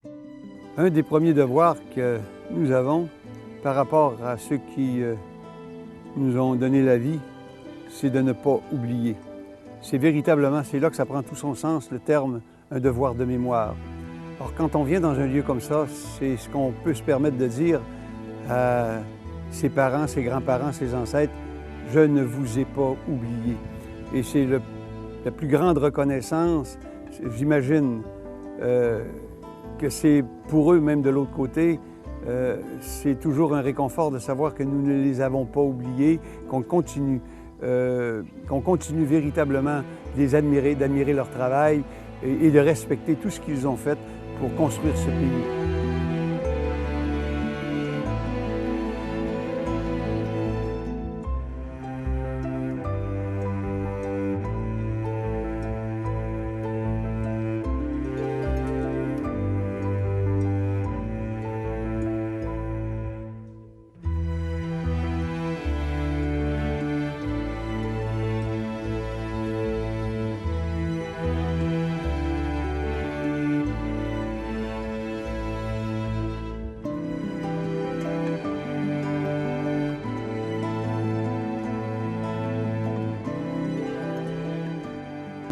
Un des premiers devoirs que nous avons par rapport à ceux qui nous ont donné la vie, c'est de ne pas oublier. C'est véritablement, c'est là que ça prend tout son sens, le terme « un devoir de mémoire ». Alors quand on vient dans un lieu comme ça, c'est ce qu'on peut se permettre de dire à ses parents, ses grands-parents, ses ancêtres, « je ne vous ai pas oublié ». Et c'est la plus grande reconnaissance, j'imagine, que c'est pour eux, même de l'autre côté, c'est toujours un réconfort de savoir que nous ne les avons pas oubliés, qu'on continue véritablement de les admirer, d'admirer leur travail et de respecter tout ce qu'ils ont fait pour construire ce pays.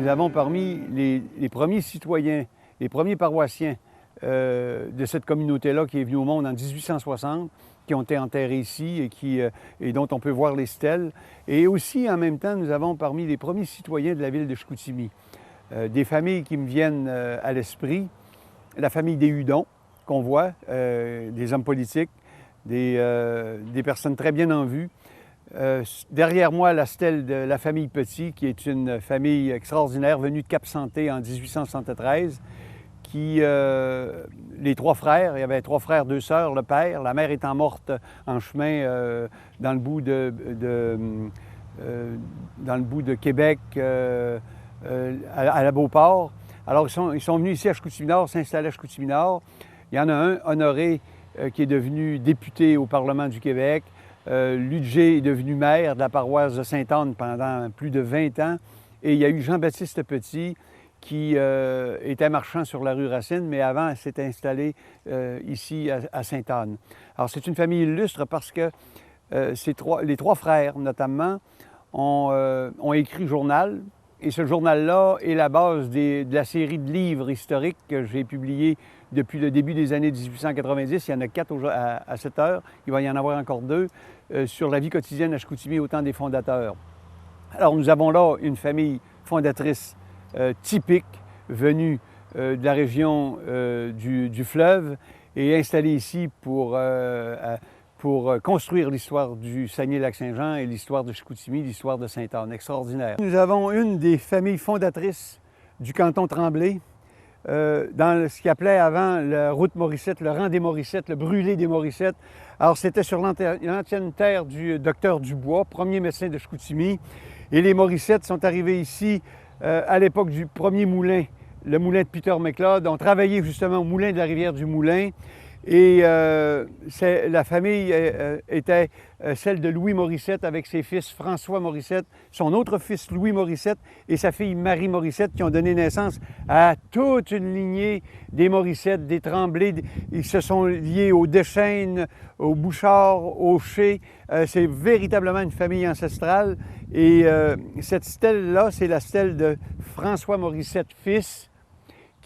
Nous avons parmi les premiers citoyens, les premiers paroissiens de cette communauté-là qui est venue au monde en 1860, qui ont été enterrés ici et dont on peut voir les stèles. Et aussi, en même temps, nous avons parmi les premiers citoyens de la ville de Chicoutimi des familles qui me viennent à l'esprit. La famille des Hudon, qu'on voit, des hommes politiques, des personnes très bien en vue. Derrière moi, la stèle de la famille Petit, qui est une famille extraordinaire venue de Cap-Santé en 1873, les trois frères, il y avait trois frères, deux sœurs, le père, la mère étant morte en chemin dans le bout de Québec, à la Beauport. Alors, ils sont venus ici à Chicoutimi-Nord, s'installer à Chicoutimi-Nord. Il y en a un, Honoré, qui est devenu député au Parlement du Québec. Ludger est devenu maire de la paroisse de Sainte-Anne pendant plus de 20 ans. Et il y a eu Jean-Baptiste Petit, qui était marchand sur la rue Racine, mais avant s'est installé ici à Sainte-Anne. Alors c'est une famille illustre parce que les trois frères, notamment, ont écrit journal. Et ce journal-là est la base de la série de livres historiques que j'ai publiés depuis le début des années 1890. Il y en a 4 à cette heure. Il va y en avoir encore 2 sur la vie quotidienne à Chicoutimi au temps des fondateurs. Alors, nous avons là une famille fondatrice typique, venue de la région du fleuve et installée ici pour construire l'histoire du Saguenay-Lac-Saint-Jean et l'histoire de Chicoutimi, l'histoire de Sainte-Anne. Extraordinaire. Nous avons une des familles fondatrices du canton Tremblay, dans ce qu'ils appelait avant la route Morissette, le rang des Morissettes, le brûlé des Morissettes. Alors, c'était sur l'ancienne terre du docteur Dubois, premier médecin de Chicoutimi. Et les Morissettes sont arrivés ici à l'époque du premier moulin, le moulin de Peter McLeod. On travaillait justement au moulin de la rivière du Moulin. Et la famille était celle de Louis Morissette avec ses fils François Morissette, son autre fils Louis Morissette et sa fille Marie Morissette qui ont donné naissance à toute une lignée des Morissette, des Tremblay. Ils se sont liés aux Deschênes, aux Bouchard, aux Chais. C'est véritablement une famille ancestrale. Et cette stèle-là, c'est la stèle de François Morissette, fils.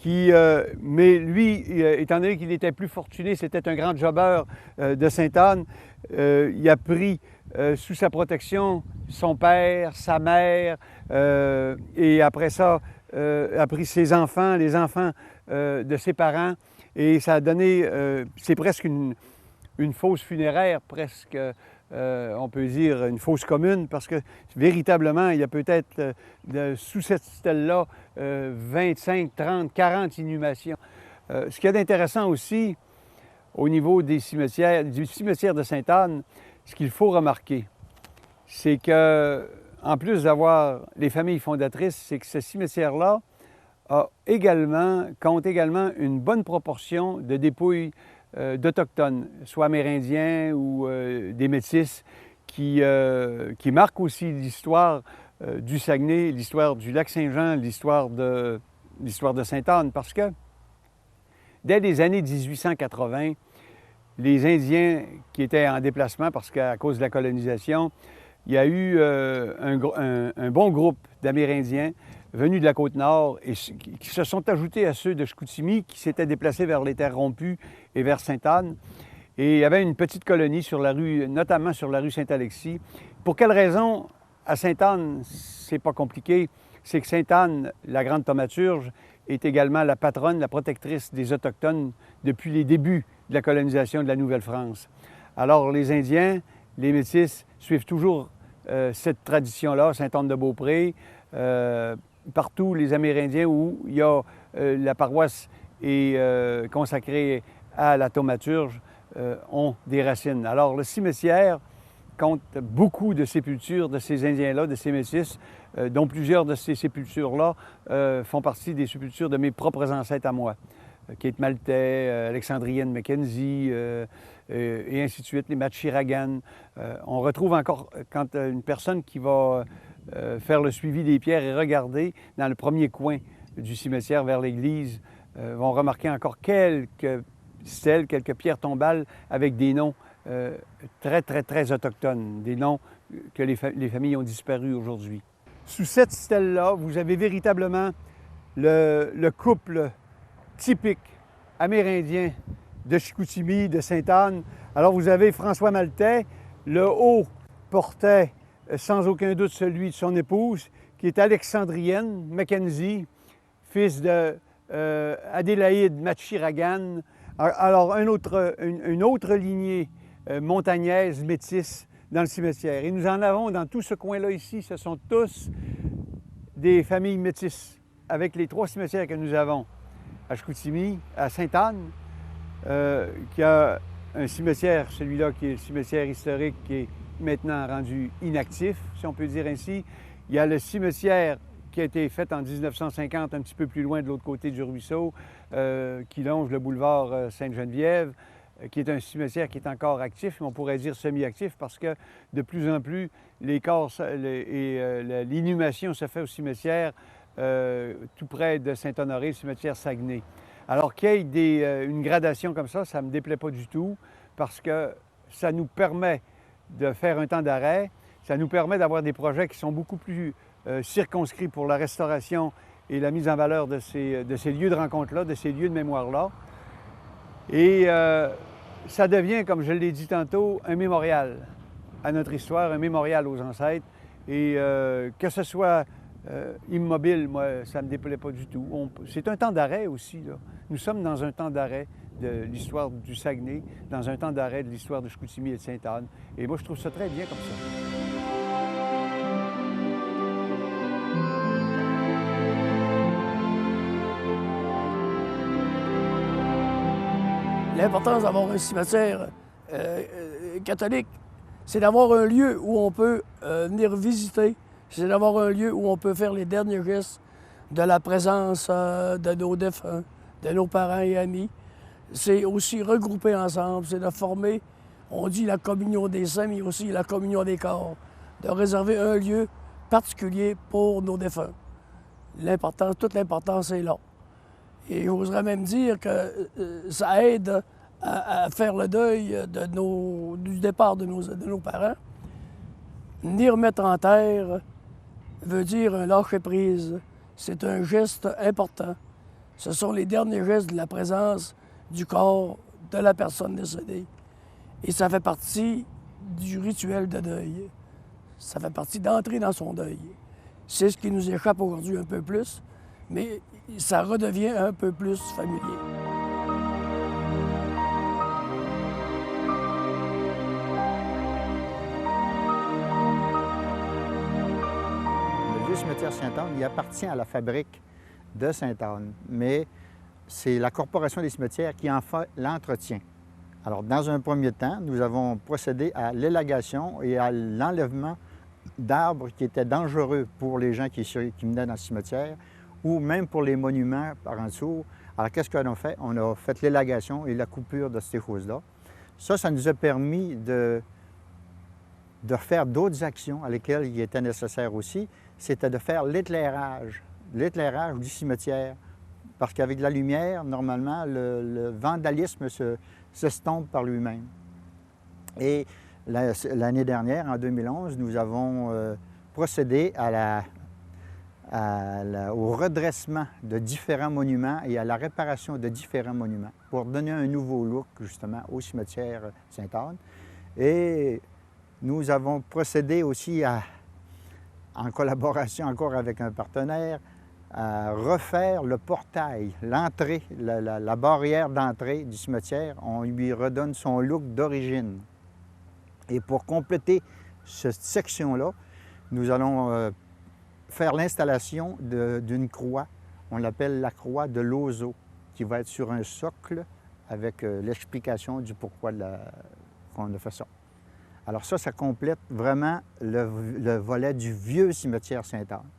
Mais lui, étant donné qu'il était plus fortuné, c'était un grand jobbeur de Sainte-Anne, il a pris sous sa protection son père, sa mère, et après ça, a pris ses enfants, les enfants de ses parents, et ça a donné, c'est presque une fosse funéraire, presque, on peut dire une fosse commune, parce que véritablement, il y a peut-être sous cette stèle-là 25, 30, 40 inhumations. Ce qu'il y a d'intéressant aussi au niveau du cimetière de Sainte-Anne, ce qu'il faut remarquer, c'est que, en plus d'avoir les familles fondatrices, c'est que ce cimetière-là compte également une bonne proportion de dépouilles d'Autochtones, soit amérindiens ou des Métis, qui marquent aussi l'histoire du Saguenay, l'histoire du Lac-Saint-Jean, l'histoire de Sainte-Anne, parce que dès les années 1880, les Indiens qui étaient en déplacement, parce qu'à cause de la colonisation, il y a eu un bon groupe d'Amérindiens venus de la Côte-Nord et qui se sont ajoutés à ceux de Chicoutimi qui s'étaient déplacés vers les Terres rompues et vers Sainte-Anne. Et il y avait une petite colonie sur la rue, notamment sur la rue Saint-Alexis. Pour quelle raison? À Sainte-Anne, c'est pas compliqué. C'est que Sainte-Anne, la grande thaumaturge, est également la patronne, la protectrice des Autochtones depuis les débuts de la colonisation de la Nouvelle-France. Alors, les Indiens, les Métis, suivent toujours cette tradition-là, Sainte-Anne-de-Beaupré. Partout, les Amérindiens où il y a la paroisse est consacrée à la thaumaturge ont des racines. Alors, le cimetière compte beaucoup de sépultures de ces Indiens-là, de ces Métis, dont plusieurs de ces sépultures-là font partie des sépultures de mes propres ancêtres à moi. Kate Maltais, Alexandrienne Mackenzie, et ainsi de suite, les Matchiragan. On retrouve encore, quand une personne qui va faire le suivi des pierres et regarder dans le premier coin du cimetière vers l'église, vont remarquer encore quelques stèles, quelques pierres tombales avec des noms très autochtones, des noms que les familles ont disparu aujourd'hui. Sous cette stèle-là, vous avez véritablement le couple typique amérindien de Chicoutimi, de Sainte-Anne. Alors vous avez François Maltais, le haut portait sans aucun doute celui de son épouse, qui est Alexandrienne Mackenzie, fils de Adélaïde Matchiragan. Alors une autre lignée montagnaise, métisse, dans le cimetière. Et nous en avons dans tout ce coin-là ici, ce sont tous des familles métisses, avec les 3 cimetières que nous avons à Chicoutimi, à Sainte-Anne, qui a un cimetière, celui-là qui est le cimetière historique, qui est maintenant rendu inactif, si on peut dire ainsi. Il y a le cimetière qui a été fait en 1950, un petit peu plus loin de l'autre côté du ruisseau, qui longe le boulevard Sainte-Geneviève, qui est un cimetière qui est encore actif, mais on pourrait dire semi-actif, parce que de plus en plus, les corps et l'inhumation se fait au cimetière tout près de Saint-Honoré, le cimetière Saguenay. Alors qu'il y ait une gradation comme ça ne me déplaît pas du tout, parce que ça nous permet de faire un temps d'arrêt, ça nous permet d'avoir des projets qui sont beaucoup plus circonscrits pour la restauration et la mise en valeur de ces lieux de rencontre-là, de ces lieux de mémoire-là. Et ça devient, comme je l'ai dit tantôt, un mémorial à notre histoire, un mémorial aux ancêtres. Et que ce soit immobile, moi, ça ne me déplaît pas du tout. C'est un temps d'arrêt aussi, là. Nous sommes dans un temps d'arrêt de l'histoire du Saguenay, dans un temps d'arrêt de l'histoire de Chicoutimi et de Sainte-Anne. Et moi, je trouve ça très bien comme ça. L'importance d'avoir un cimetière catholique, c'est d'avoir un lieu où on peut venir visiter, c'est d'avoir un lieu où on peut faire les derniers gestes de la présence de nos défunts, de nos parents et amis. C'est aussi regrouper ensemble, c'est de former, on dit la communion des saints, mais aussi la communion des corps, de réserver un lieu particulier pour nos défunts. Toute l'importance est là. Et j'oserais même dire que ça aide à faire le deuil du départ de nos parents. Ni remettre en terre veut dire un lâcher-prise. C'est un geste important. Ce sont les derniers gestes de la présence du corps de la personne décédée. Et ça fait partie du rituel de deuil. Ça fait partie d'entrer dans son deuil. C'est ce qui nous échappe aujourd'hui un peu plus, mais ça redevient un peu plus familier. Le vieux cimetière Sainte-Anne, il appartient à la fabrique de Sainte-Anne, mais c'est la Corporation des cimetières qui en fait l'entretien. Alors, dans un premier temps, nous avons procédé à l'élagation et à l'enlèvement d'arbres qui étaient dangereux pour les gens qui venaient dans le cimetière, ou même pour les monuments par en dessous. Alors, qu'est-ce qu'on a fait? On a fait l'élagation et la coupure de ces choses-là. Ça nous a permis de faire d'autres actions à lesquelles il était nécessaire aussi. C'était de faire l'éclairage du cimetière Parce qu'avec la lumière, normalement, le vandalisme s'estompe par lui-même. Et l'année dernière, en 2011, nous avons procédé au redressement de différents monuments et à la réparation de différents monuments pour donner un nouveau look, justement, au cimetière Sainte-Anne. Et nous avons procédé aussi en collaboration encore avec un partenaire, à refaire le portail, l'entrée, la barrière d'entrée du cimetière. On lui redonne son look d'origine. Et pour compléter cette section-là, nous allons faire l'installation d'une croix. On l'appelle la croix de Lozo, qui va être sur un socle avec l'explication du pourquoi qu'on a fait ça. Alors ça complète vraiment le volet du vieux cimetière Sainte-Anne.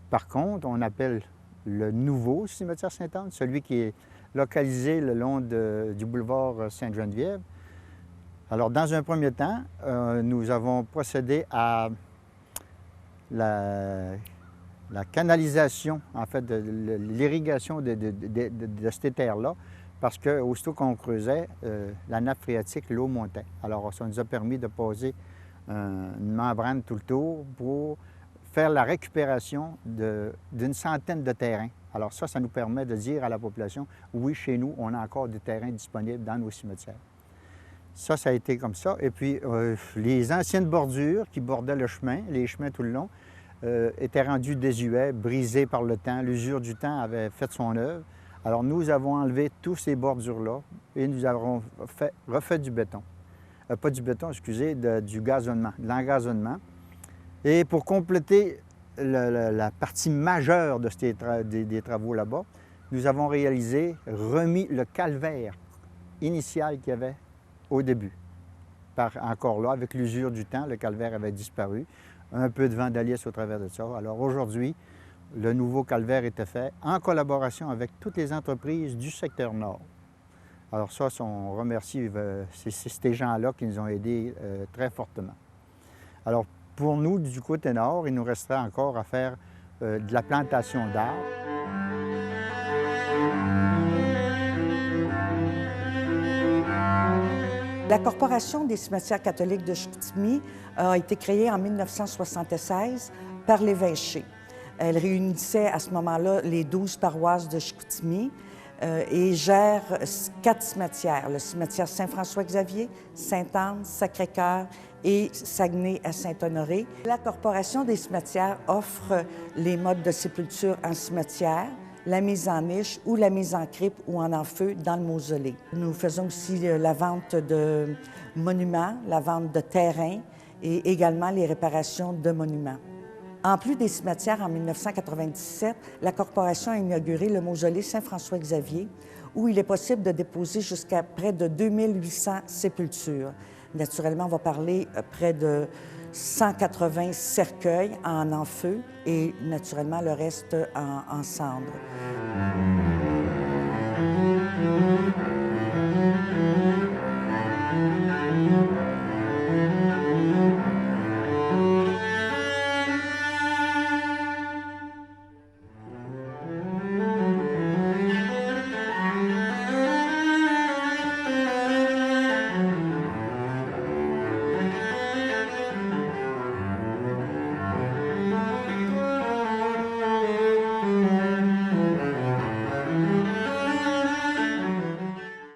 Par contre, on appelle le nouveau cimetière Sainte-Anne, celui qui est localisé le long du boulevard Sainte-Geneviève. Alors, dans un premier temps, nous avons procédé à la canalisation, en fait, de l'irrigation de cette terre-là, parce qu'aussitôt qu'on creusait, la nappe phréatique, l'eau montait. Alors, ça nous a permis de poser une membrane tout le tour pour faire la récupération d'une centaine de terrains. Alors ça nous permet de dire à la population, oui, chez nous, on a encore des terrains disponibles dans nos cimetières. Ça a été comme ça. Et puis, les anciennes bordures qui bordaient le chemin, les chemins tout le long, étaient rendus désuets, brisés par le temps. L'usure du temps avait fait son œuvre. Alors, nous avons enlevé tous ces bordures-là et nous avons refait du béton. Pas du béton, excusez, du gazonnement, de l'engazonnement. Et pour compléter la partie majeure de des travaux là-bas, nous avons remis le calvaire initial qu'il y avait au début. Encore là, avec l'usure du temps, le calvaire avait disparu. Un peu de vandalisme au travers de ça. Alors aujourd'hui, le nouveau calvaire était fait en collaboration avec toutes les entreprises du secteur nord. Alors ça, on remercie ces gens-là qui nous ont aidés très fortement. Alors, pour nous, du côté nord, il nous restera encore à faire de la plantation d'arbres. La Corporation des cimetières catholiques de Chicoutimi a été créée en 1976 par l'évêché. Elle réunissait à ce moment-là les 12 paroisses de Chicoutimi et gère 4 cimetières, le cimetière Saint-François-Xavier, Sainte-Anne, Sacré-Cœur et Saguenay à Saint-Honoré. La Corporation des cimetières offre les modes de sépulture en cimetière, la mise en niche ou la mise en crypte ou en feu dans le mausolée. Nous faisons aussi la vente de monuments, la vente de terrains et également les réparations de monuments. En plus des cimetières, en 1997, la Corporation a inauguré le mausolée Saint-François-Xavier, où il est possible de déposer jusqu'à près de 2800 sépultures. Naturellement, on va parler près de 180 cercueils en feu et naturellement le reste en cendres.